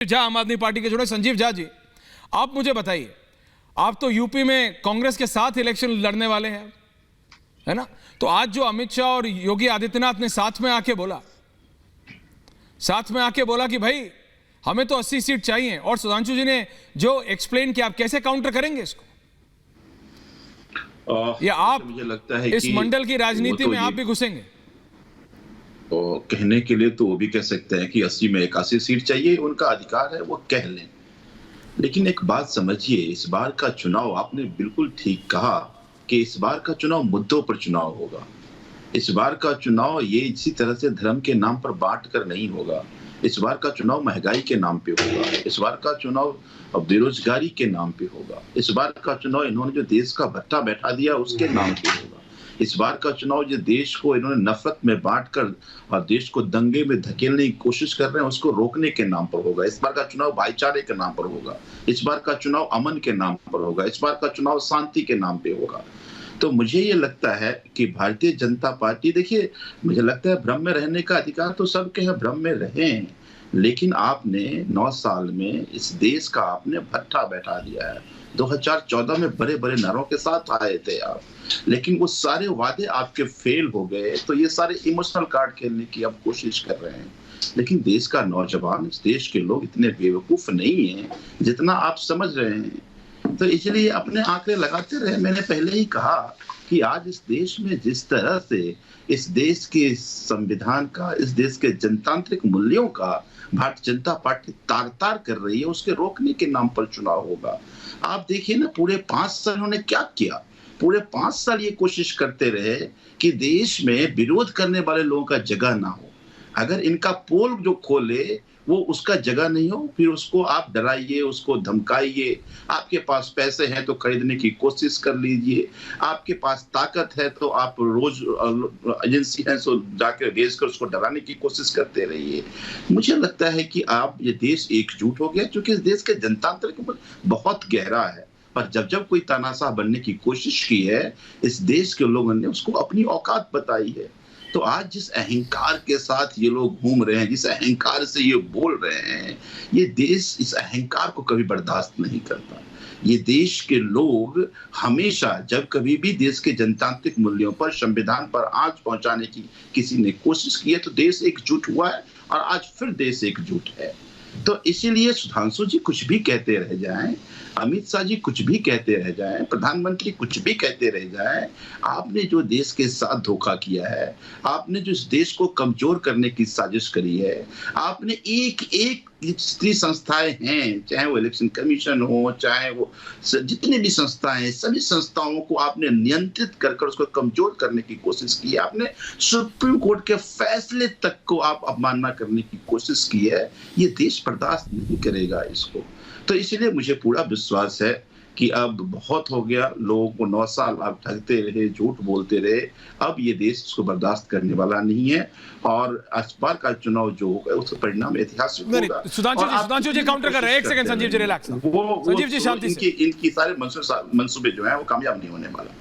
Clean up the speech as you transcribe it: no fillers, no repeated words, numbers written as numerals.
झा आम आदमी पार्टी के जुड़े। संजीव झा जी, आप मुझे बताइए, आप तो यूपी में कांग्रेस के साथ इलेक्शन लड़ने वाले हैं, है ना? तो आज जो अमित शाह और योगी आदित्यनाथ ने साथ में आके बोला कि भाई हमें तो 80 सीट चाहिए, और सुधांशु जी ने जो एक्सप्लेन किया, आप कैसे काउंटर करेंगे इसको? या आप मुझे लगता है इस कि मंडल की राजनीति तो में आप भी घुसेंगे? तो कहने के लिए तो वो भी कह सकते हैं कि 80 में 81 सीट चाहिए, उनका अधिकार है, वो कह लें। लेकिन एक बात समझिए, इस बार का चुनाव, आपने बिल्कुल ठीक कहा कि इस बार का चुनाव मुद्दों पर चुनाव होगा। इस बार का चुनाव ये इसी तरह से धर्म के नाम पर बांट कर नहीं होगा। इस बार का चुनाव महंगाई के नाम पे होगा। इस बार का चुनाव बेरोजगारी के नाम पे होगा। इस बार का चुनाव इन्होंने जो देश का भट्टा बैठा दिया उसके नाम पे होगा। इस बार का चुनाव जो देश को इन्होंने नफरत में बांटकर और देश को दंगे में धकेलने की कोशिश कर रहे हैं उसको रोकने के नाम पर होगा। इस बार का चुनाव भाईचारे के नाम पर होगा। इस बार का चुनाव अमन के नाम पर होगा। इस बार का चुनाव शांति के नाम पे होगा। तो मुझे ये लगता है कि भारतीय जनता पार्टी, देखिए, मुझे लगता है भ्रम में रहने का अधिकार तो सबके है, भ्रम में रहें, लेकिन आपने 9 साल में इस देश का आपने भट्ठा बैठा दिया है। 2014 में बड़े बड़े नारों के साथ आए थे आप, लेकिन वो सारे वादे आपके फेल हो गए। तो ये सारे इमोशनल कार्ड खेलने की आप कोशिश कर रहे हैं, लेकिन देश का नौजवान, इस देश के लोग इतने बेवकूफ नहीं है जितना आप समझ रहे हैं। तो इसलिए अपने आंकड़े लगाते रहे। मैंने पहले ही कहा कि आज इस देश में जिस तरह से इस देश के संविधान का, इस देश के जनतांत्रिक मूल्यों का भारतीय जनता पार्टी तार-तार कर रही है, उसके रोकने के नाम पर चुनाव होगा। आप देखिए ना, पूरे 5 साल उन्होंने क्या किया? पूरे 5 साल ये कोशिश करते रहे कि देश में विरोध करने वाले लोगों का जगह ना हो। अगर इनका पोल जो खोले वो उसका जगह नहीं हो, फिर उसको आप डराइए, उसको धमकाइए। आपके पास पैसे हैं तो खरीदने की कोशिश कर लीजिए। आपके पास ताकत है तो आप रोज एजेंसी है सो जाकर भेजकर उसको डराने की कोशिश करते रहिए। मुझे लगता है कि आप, ये देश एकजुट हो गया, क्योंकि इस देश के जनतांत्रिक बहुत गहरा है। और जब कोई तानाशाह बनने की कोशिश की है, इस देश के लोगों ने उसको अपनी औकात बताई है। तो आज जिस अहंकार के साथ ये लोग घूम रहे हैं, जिस अहंकार से ये बोल रहे हैं, ये देश इस अहंकार को कभी बर्दाश्त नहीं करता। ये देश के लोग हमेशा, जब कभी भी देश के जनतांत्रिक मूल्यों पर, संविधान पर आंच पहुंचाने की किसी ने कोशिश की है तो देश एकजुट हुआ है, और आज फिर देश एकजुट है। तो इसीलिए सुधांशु जी कुछ भी कहते रह जाएं, अमित शाह जी कुछ भी कहते रह जाएं, प्रधानमंत्री कुछ भी कहते रह जाएं, आपने जो देश के साथ धोखा किया है, आपने जो इस देश को कमजोर करने की साजिश करी है, आपने एक जितनी संस्थाएं हैं, चाहे वो इलेक्शन कमीशन हो, चाहे वो जितनी भी संस्थाएं हैं, सभी संस्थाओं को आपने नियंत्रित कर उसको कमजोर करने की कोशिश की है। आपने सुप्रीम कोर्ट के फैसले तक को आप अवमानना करने की कोशिश की है। ये देश बर्दाश्त नहीं करेगा इसको। तो इसलिए मुझे पूरा विश्वास है कि अब बहुत हो गया। लोगों को 9 साल आप ठगते रहे, झूठ बोलते रहे। अब ये देश इसको बर्दाश्त करने वाला नहीं है, और इस बार का चुनाव जो होगा उसका परिणाम ऐतिहासिक होगा। सुधांशु जी काउंटर कर रहे हैं। एक सेकंड संजीव जी, रिलैक्स। वो संजीव जी शांति से, इनकी सारे मंसूबे जो हैं वो कामयाब नहीं होने वाला।